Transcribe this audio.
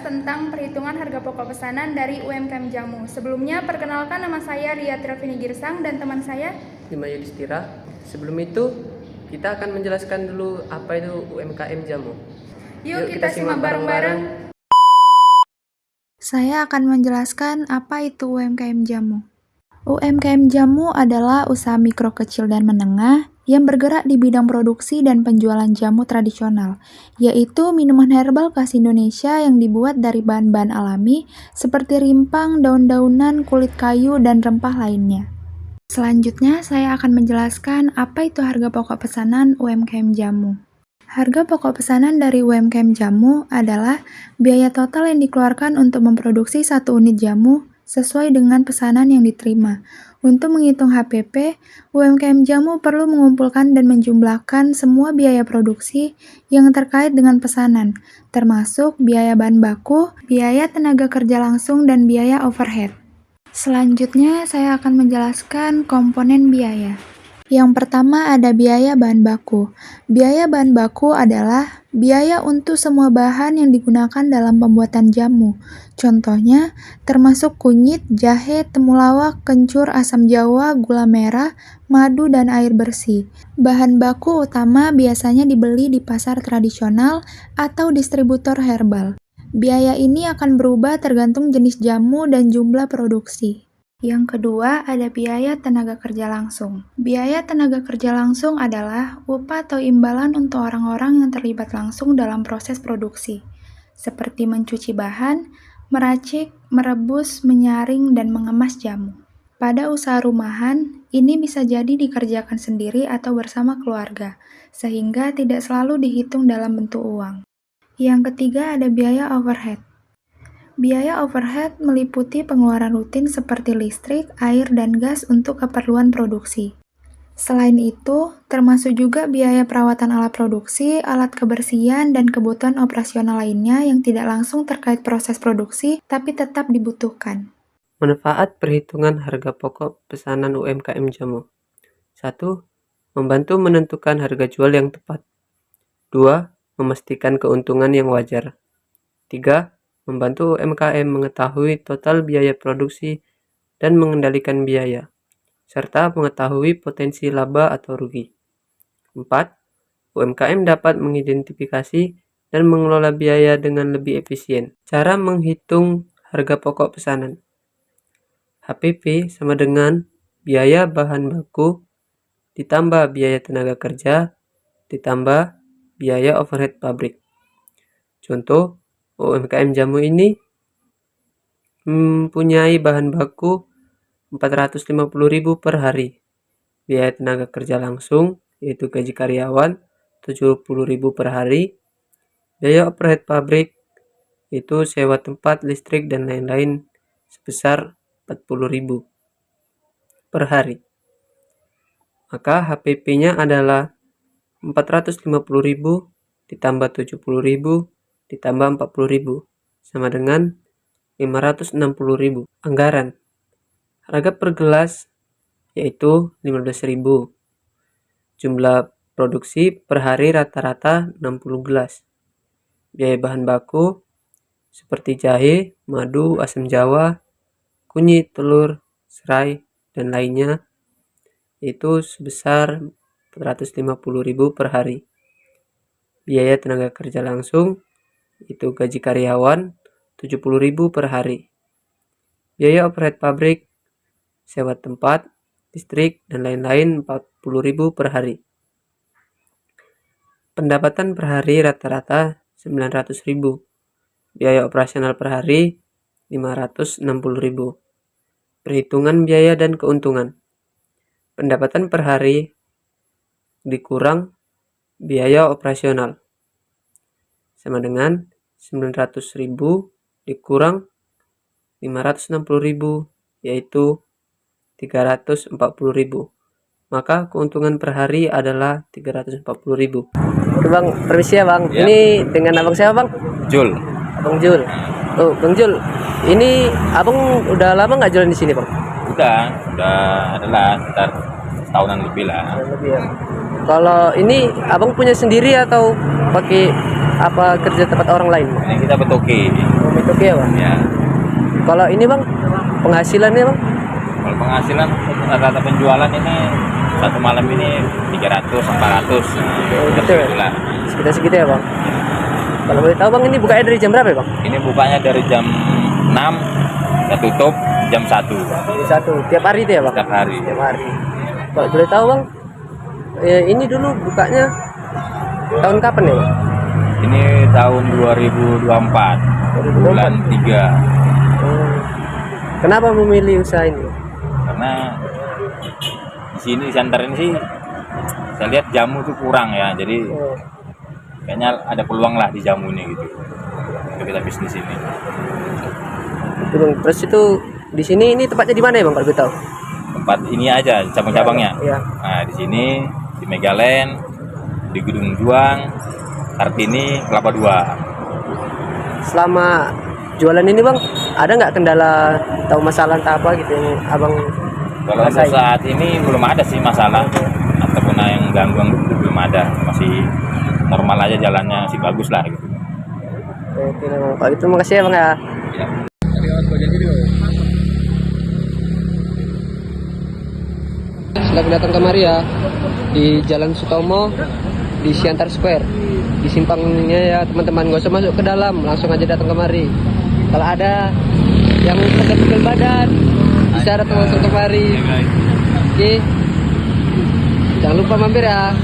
tentang perhitungan harga pokok pesanan dari UMKM Jamu. Sebelumnya, perkenalkan nama saya Ria Trafini Girsang dan teman saya Bima Yudhistira. Sebelum itu, kita akan menjelaskan dulu apa itu UMKM Jamu. Yuk kita simak bareng-bareng. Saya akan menjelaskan apa itu UMKM Jamu. UMKM Jamu adalah usaha mikro kecil dan menengah yang bergerak di bidang produksi dan penjualan jamu tradisional, yaitu minuman herbal khas Indonesia yang dibuat dari bahan-bahan alami seperti rimpang, daun-daunan, kulit kayu, dan rempah lainnya. Selanjutnya, saya akan menjelaskan apa itu harga pokok pesanan UMKM Jamu. Harga pokok pesanan dari UMKM Jamu adalah biaya total yang dikeluarkan untuk memproduksi satu unit jamu sesuai dengan pesanan yang diterima. Untuk menghitung HPP, UMKM Jamu perlu mengumpulkan dan menjumlahkan semua biaya produksi yang terkait dengan pesanan, termasuk biaya bahan baku, biaya tenaga kerja langsung, dan biaya overhead. Selanjutnya, saya akan menjelaskan komponen biaya. Yang pertama ada biaya bahan baku. Biaya bahan baku adalah biaya untuk semua bahan yang digunakan dalam pembuatan jamu. Contohnya, termasuk kunyit, jahe, temulawak, kencur, asam jawa, gula merah, madu, dan air bersih. Bahan baku utama biasanya dibeli di pasar tradisional atau distributor herbal. Biaya ini akan berubah tergantung jenis jamu dan jumlah produksi. Yang kedua, ada biaya tenaga kerja langsung. Biaya tenaga kerja langsung adalah upah atau imbalan untuk orang-orang yang terlibat langsung dalam proses produksi, seperti mencuci bahan, meracik, merebus, menyaring, dan mengemas jamu. Pada usaha rumahan, ini bisa jadi dikerjakan sendiri atau bersama keluarga, sehingga tidak selalu dihitung dalam bentuk uang. Yang ketiga, ada biaya overhead. Biaya overhead meliputi pengeluaran rutin seperti listrik, air, dan gas untuk keperluan produksi. Selain itu, termasuk juga biaya perawatan alat produksi, alat kebersihan, dan kebutuhan operasional lainnya yang tidak langsung terkait proses produksi, tapi tetap dibutuhkan. Manfaat perhitungan harga pokok pesanan UMKM Jamu. 1. Membantu menentukan harga jual yang tepat. 2. Memastikan keuntungan yang wajar. 3. Membantu UMKM mengetahui total biaya produksi dan mengendalikan biaya, serta mengetahui potensi laba atau rugi. 4. UMKM dapat mengidentifikasi dan mengelola biaya dengan lebih efisien. Cara menghitung harga pokok pesanan. HPP sama dengan biaya bahan baku ditambah biaya tenaga kerja ditambah biaya overhead pabrik. Contoh, UMKM Jamu ini mempunyai bahan baku 450.000 per hari. Biaya tenaga kerja langsung yaitu gaji karyawan 70.000 per hari. Biaya overhead pabrik itu sewa tempat, listrik, dan lain-lain sebesar 40.000 per hari. Maka HPP-nya adalah 450.000 ditambah 70.000 ditambah 40.000 sama dengan 560.000. Anggaran harga per gelas yaitu 15.000. Jumlah produksi per hari rata-rata 60 gelas. Biaya bahan baku seperti jahe, madu, asam jawa, kunyit, telur, serai, dan lainnya itu sebesar 450.000 per hari. Biaya tenaga kerja langsung itu gaji karyawan 70.000 per hari. Biaya overhead pabrik, sewa tempat, listrik, dan lain-lain 40.000 per hari. Pendapatan per hari rata-rata 900.000. Biaya operasional per hari 560.000. Perhitungan biaya dan keuntungan. Pendapatan per hari dikurang biaya operasional sama dengan 900.000 dikurang 560.000 yaitu 340.000. Maka keuntungan per hari adalah 340.000. Oke Bang, permisi ya Bang. Ya. Ini dengan abang siapa Bang? Jul. Abang Jul. Oh, Bang Jul. Ini abang udah lama nggak jualan di sini Bang? Udah adalah sekitar setahunan lebih lah. Lebih ya. Kalau ini abang punya sendiri atau pakai apa kerja tempat orang lain, Bang? Ini kita betoke. Oh, itu ya, Bang. Ya. Kalau ini, Bang, penghasilannya, Bang? Kalau penghasilan rata-rata penjualan ini satu malam ini 300 400. Gitu ya? Itulah. Segitu ya, Bang. Kalau boleh tahu, Bang, ini bukanya dari jam berapa ya, Bang? Ini bukanya dari jam 6 dan tutup jam 1 Satu tiap hari itu ya, Bang? setiap hari. Tiap hari. Kalau boleh tahu, Bang, ini dulu bukanya tahun kapan ya, Bang? Ini tahun 2024 bulan 3. Kenapa memilih usaha ini, Bang? Karena di sini di Santar ini sih saya lihat jamu tuh kurang ya, jadi kayaknya ada peluang lah di jamu ini gitu untuk kita bisnis ini. Itu, Bang. Terus itu di sini ini tempatnya di mana ya, Bang, kalau boleh tahu? Tempat ini aja cabang-cabangnya. Iya. Nah di sini di Megaland, di Gedung Juang, Kartini, Kelapa 2. Selama jualan ini, Bang, ada nggak kendala atau masalah entah apa gitu yang Abang Kalau untuk rasain? saat ini belum ada sih masalah ataupun yang gangguan gitu belum ada, masih normal aja jalannya, masih bagus lah gitu. Oke, Bang. Kalau itu makasih ya, Bang ya. Ya. Silakan datang kemari ya di Jalan Sutomo di Siantar Square, di simpangnya ya teman-teman, gak usah masuk ke dalam, langsung aja datang kemari. Kalau ada yang pegel-pegel badan bisa datang langsung kemari. Oke, jangan lupa mampir ya.